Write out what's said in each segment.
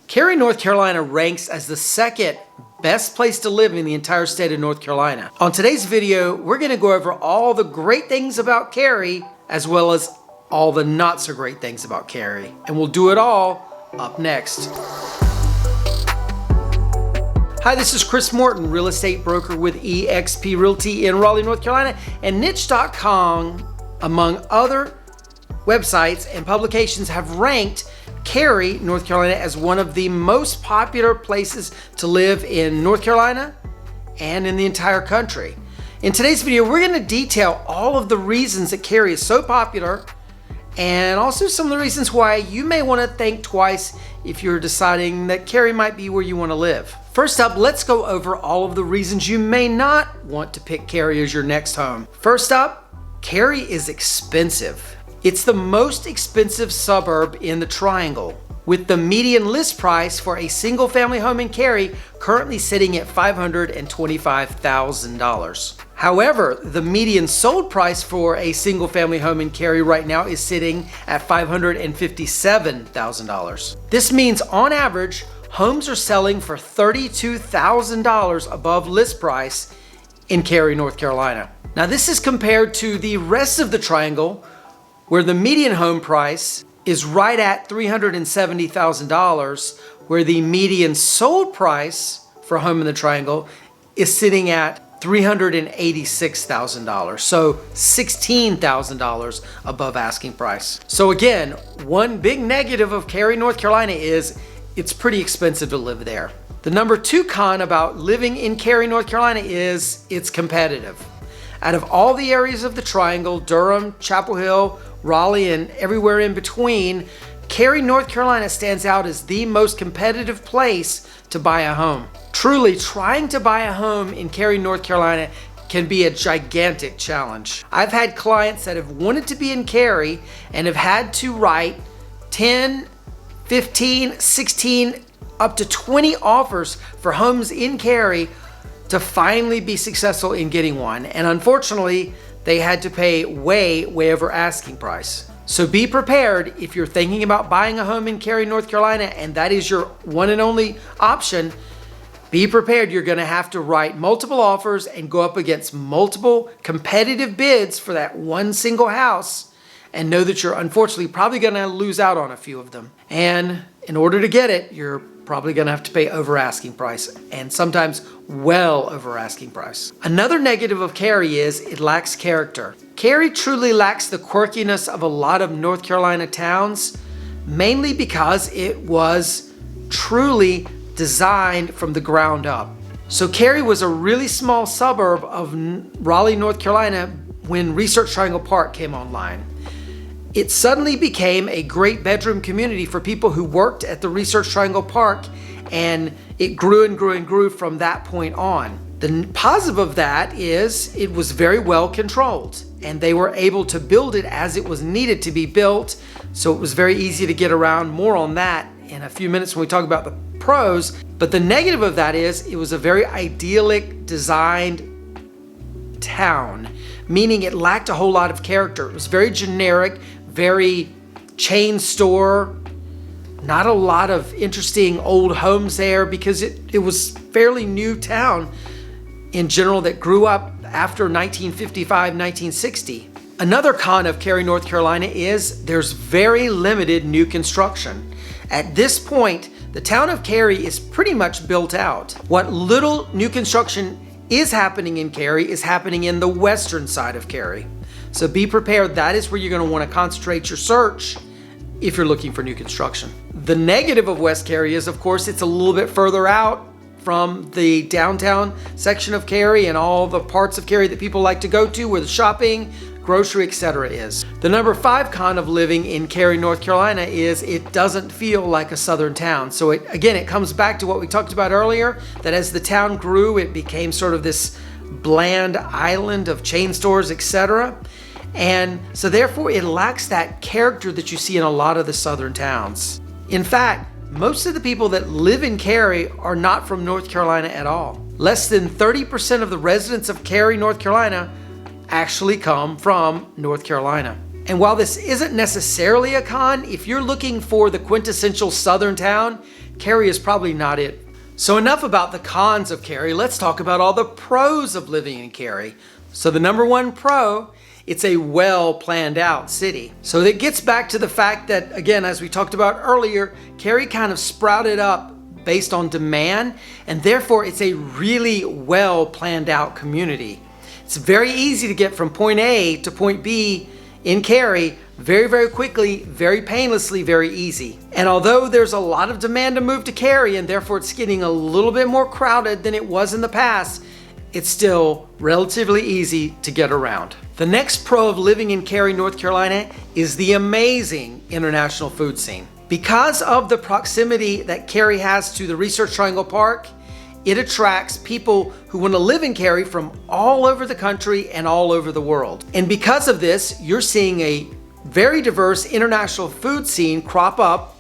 Cary, North Carolina ranks as the second best place to live in the entire state of North Carolina. On today's video, we're going to go over all the great things about Cary as well as all the not so great things about Cary. And we'll do it all up next. Hi, this is Chris Morton, real estate broker with eXp Realty in Raleigh, North Carolina, and niche.com, among other websites and publications, have ranked Cary, North Carolina as one of the most popular places to live in North Carolina and in the entire country. In today's video, we're going to detail all of the reasons that Cary is so popular and also some of the reasons why you may want to think twice if you're deciding that Cary might be where you want to live. First up, let's go over all of the reasons you may not want to pick Cary as your next home. First up, Cary is expensive. It's the most expensive suburb in the Triangle, with the median list price for a single family home in Cary currently sitting at $525,000. However, the median sold price for a single family home in Cary right now is sitting at $557,000. This means on average, homes are selling for $32,000 above list price in Cary, North Carolina. Now this is compared to the rest of the Triangle, where the median home price is right at $370,000, where the median sold price for a home in the Triangle is sitting at $386,000, so $16,000 above asking price. So again, one big negative of Cary, North Carolina is it's pretty expensive to live there. The number two con about living in Cary, North Carolina is it's competitive. Out of all the areas of the Triangle, Durham, Chapel Hill, Raleigh, and everywhere in between, Cary, North Carolina stands out as the most competitive place to buy a home. Truly, trying to buy a home in Cary, North Carolina can be a gigantic challenge. I've had clients that have wanted to be in Cary and have had to write 10, 15, 16, up to 20 offers for homes in Cary to finally be successful in getting one. And unfortunately, they had to pay way over asking price. So be prepared if you're thinking about buying a home in Cary, North Carolina, and that is your one and only option. Be prepared, you're gonna have to write multiple offers and go up against multiple competitive bids for that one single house, and know that you're unfortunately probably gonna lose out on a few of them. And in order to get it, you're probably gonna have to pay over asking price, and sometimes well over asking price. Another negative of Cary is it lacks character. Cary truly lacks the quirkiness of a lot of North Carolina towns, mainly because it was truly designed from the ground up. So Cary was a really small suburb of Raleigh, North Carolina when Research Triangle Park came online. It suddenly became a great bedroom community for people who worked at the Research Triangle Park, and it grew and grew and grew from that point on. The positive of that is it was very well controlled, and they were able to build it as it was needed to be built, so it was very easy to get around. More on that in a few minutes when we talk about the pros. But the negative of that is it was a very idyllic designed town, meaning it lacked a whole lot of character. It was very generic, very chain store, not a lot of interesting old homes there because it was fairly new town in general that grew up after 1955, 1960. Another con of Cary, North Carolina is there's very limited new construction. At this point, the town of Cary is pretty much built out. What little new construction is happening in Cary is happening in the western side of Cary. So be prepared, that is where you're gonna wanna concentrate your search if you're looking for new construction. The negative of West Cary is, of course, it's a little bit further out from the downtown section of Cary and all the parts of Cary that people like to go to where the shopping, grocery, etc. is. The number 5 con of living in Cary, North Carolina is it doesn't feel like a southern town. So it comes back to what we talked about earlier, that as the town grew, it became sort of this bland island of chain stores, etc. And so therefore it lacks that character that you see in a lot of the southern towns. In fact, most of the people that live in Cary are not from North Carolina at all. Less than 30% of the residents of Cary, North Carolina actually come from North Carolina. And while this isn't necessarily a con, if you're looking for the quintessential southern town, Cary is probably not it. So enough about the cons of Cary. Let's talk about all the pros of living in Cary. So the number one pro, it's a well planned out city. So that gets back to the fact that, again, as we talked about earlier, Cary kind of sprouted up based on demand, and therefore it's a really well planned out community. It's very easy to get from point A to point B in Cary very, very quickly, very painlessly, very easy. And although there's a lot of demand to move to Cary, and therefore it's getting a little bit more crowded than it was in the past, it's still relatively easy to get around. The next pro of living in Cary, North Carolina is the amazing international food scene. Because of the proximity that Cary has to the Research Triangle Park, it attracts people who want to live in Cary from all over the country and all over the world. And because of this, you're seeing a very diverse international food scene crop up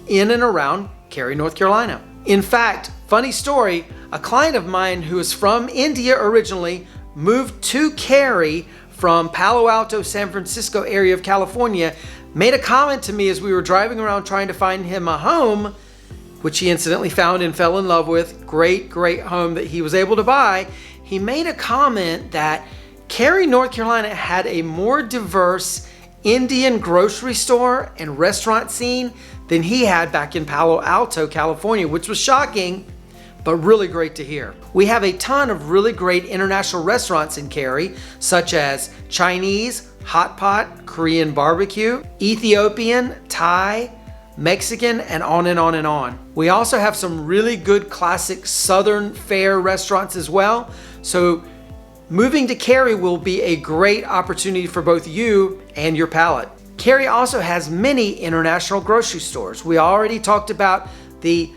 in and around Cary, North Carolina. In fact, funny story, a client of mine who is from India originally moved to Cary from Palo Alto, San Francisco area of California, made a comment to me as we were driving around trying to find him a home, which he incidentally found and fell in love with. Great home that he was able to buy. He made a comment that Cary, North Carolina had a more diverse Indian grocery store and restaurant scene than he had back in Palo Alto, California, which was shocking, but really great to hear. We have a ton of really great international restaurants in Cary, such as Chinese, hot pot, Korean barbecue, Ethiopian, Thai, Mexican, and on and on and on. We also have some really good classic Southern fare restaurants as well. So moving to Cary will be a great opportunity for both you and your palate. Cary also has many international grocery stores. We already talked about the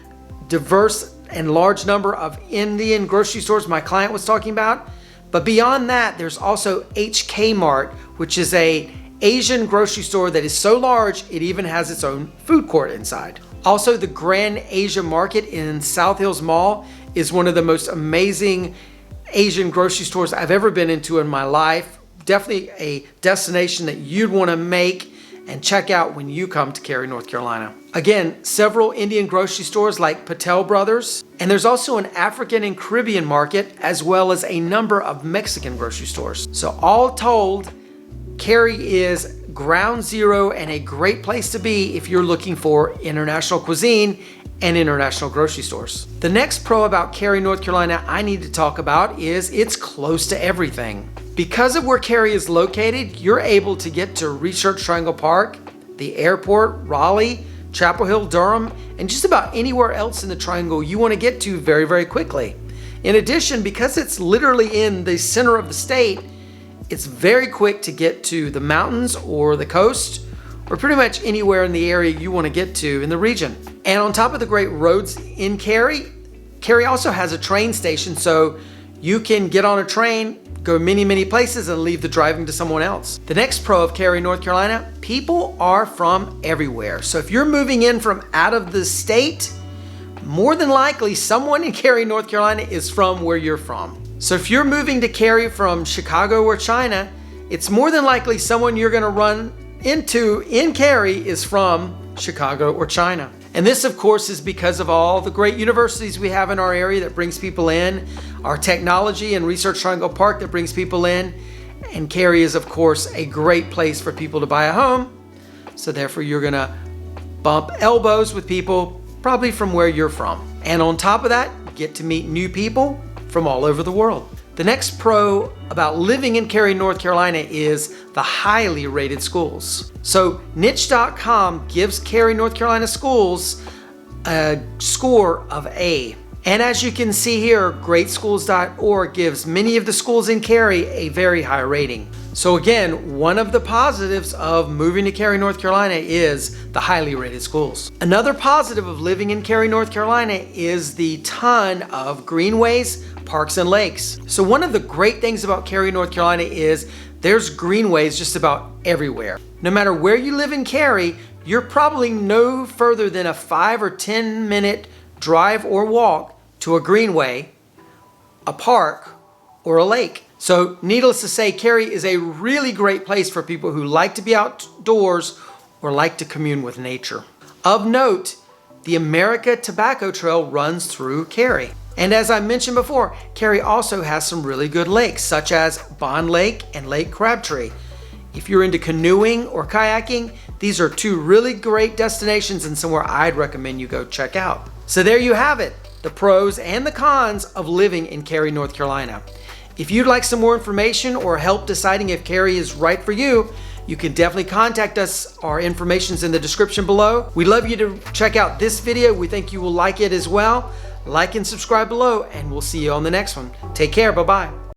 diverse and large number of Indian grocery stores my client was talking about. But beyond that, there's also HK Mart, which is a Asian grocery store that is so large, it even has its own food court inside. Also, the Grand Asia Market in South Hills Mall is one of the most amazing Asian grocery stores I've ever been into in my life. Definitely a destination that you'd want to make and check out when you come to Cary, North Carolina. Again, several Indian grocery stores like Patel Brothers, and there's also an African and Caribbean market, as well as a number of Mexican grocery stores. So all told, Cary is ground zero and a great place to be if you're looking for international cuisine and international grocery stores. The next pro about Cary, North Carolina I need to talk about is it's close to everything. Because of where Cary is located, you're able to get to Research Triangle Park, the airport, Raleigh, Chapel Hill, Durham, and just about anywhere else in the Triangle you want to get to very, very quickly. In addition, because it's literally in the center of the state, it's very quick to get to the mountains or the coast, or pretty much anywhere in the area you want to get to in the region. And on top of the great roads in Cary, Cary also has a train station, so you can get on a train, go many places, and leave the driving to someone else. The next pro of Cary, North Carolina, people are from everywhere. So if you're moving in from out of the state, more than likely someone in Cary, North Carolina is from where you're from. So if you're moving to Cary from Chicago or China, it's more than likely someone you're going to run into in Cary is from Chicago or China. And this, of course, is because of all the great universities we have in our area that brings people in, our technology and Research Triangle Park that brings people in, and Cary is, of course, a great place for people to buy a home. So therefore, you're going to bump elbows with people probably from where you're from. And on top of that, get to meet new people from all over the world. The next pro about living in Cary, North Carolina is the highly rated schools. So niche.com gives Cary, North Carolina schools a score of A. And as you can see here, greatschools.org gives many of the schools in Cary a very high rating. So again, one of the positives of moving to Cary, North Carolina is the highly rated schools. Another positive of living in Cary, North Carolina is the ton of greenways, parks, and lakes. So one of the great things about Cary, North Carolina is there's greenways just about everywhere. No matter where you live in Cary, you're probably no further than a 5 or 10 minute drive or walk to a greenway, a park, or a lake. So needless to say, Cary is a really great place for people who like to be outdoors or like to commune with nature. Of note, the America Tobacco Trail runs through Cary. And as I mentioned before, Cary also has some really good lakes, such as Bond Lake and Lake Crabtree. If you're into canoeing or kayaking, these are two really great destinations and somewhere I'd recommend you go check out. So there you have it, the pros and the cons of living in Cary, North Carolina. If you'd like some more information or help deciding if Cary is right for you, you can definitely contact us. Our information's in the description below. We'd love you to check out this video. We think you will like it as well. Like and subscribe below, and we'll see you on the next one. Take care. Bye-bye.